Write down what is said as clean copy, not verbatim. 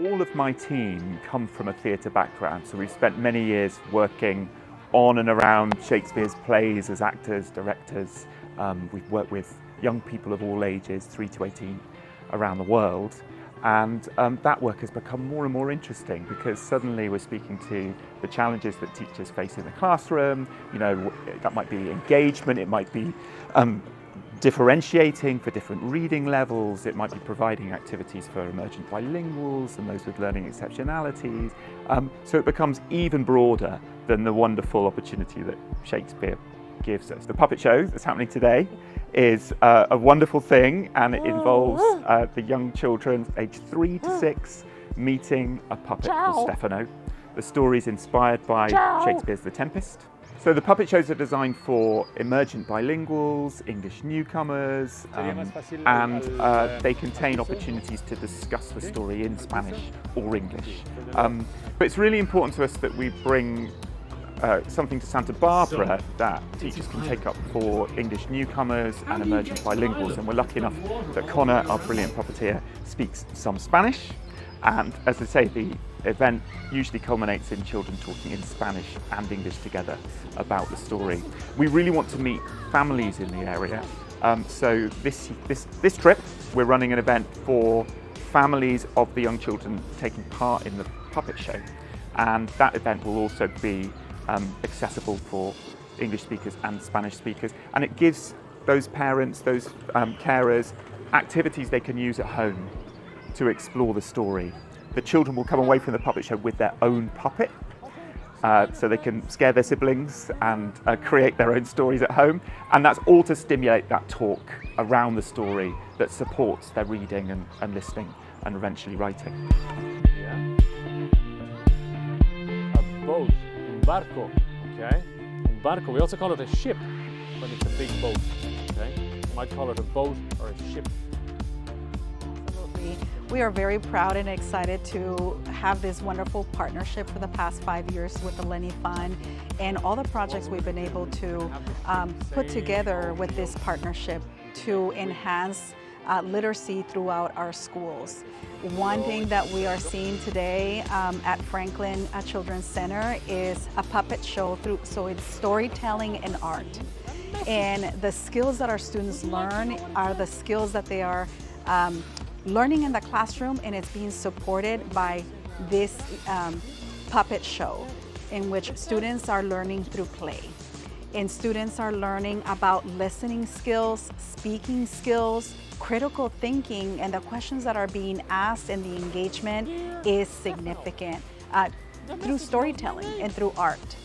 All of my team come from a theatre background, so we've spent many years working on and around Shakespeare's plays as actors, directors. We've worked with young people of all ages, 3 to 18, around the world. And that work has become more and more interesting because suddenly we're speaking to the challenges that teachers face in the classroom. You know, that might be engagement, it might be differentiating for different reading levels, it might be providing activities for emergent bilinguals and those with learning exceptionalities. So it becomes even broader than the wonderful opportunity that Shakespeare gives us. The puppet show that's happening today is a wonderful thing, and it involves the young children aged 3 to 6 meeting a puppet called Stefano. The story is inspired by Shakespeare's The Tempest. So the puppet shows are designed for emergent bilinguals, English newcomers, and they contain opportunities to discuss the story in Spanish or English. But it's really important to us that we bring something to Santa Barbara that teachers can take up for English newcomers and emergent bilinguals. And we're lucky enough that Connor, our brilliant puppeteer, speaks some Spanish. And as I say, the event usually culminates in children talking in Spanish and English together about the story. We really want to meet families in the area. So this trip, we're running an event for families of the young children taking part in the puppet show. And that event will also be accessible for English speakers and Spanish speakers. And it gives those parents, those carers, activities they can use at home to explore the story. The children will come away from the puppet show with their own puppet, so they can scare their siblings and create their own stories at home. And that's all to stimulate that talk around the story that supports their reading and listening and eventually writing. Yeah. A boat, un barco, okay? Un barco, we also call it a ship when it's a big boat, okay? You might call it a boat or a ship. We are very proud and excited to have this wonderful partnership for the past 5 years with the Lenny Fund and all the projects we've been able to put together with this partnership to enhance literacy throughout our schools. One thing that we are seeing today at Franklin Children's Center is a puppet show, so it's storytelling and art. And the skills that our students learn are the skills that they are learning in the classroom, and it's being supported by this puppet show in which students are learning through play. And students are learning about listening skills, speaking skills, critical thinking, and the questions that are being asked and the engagement is significant through storytelling and through art.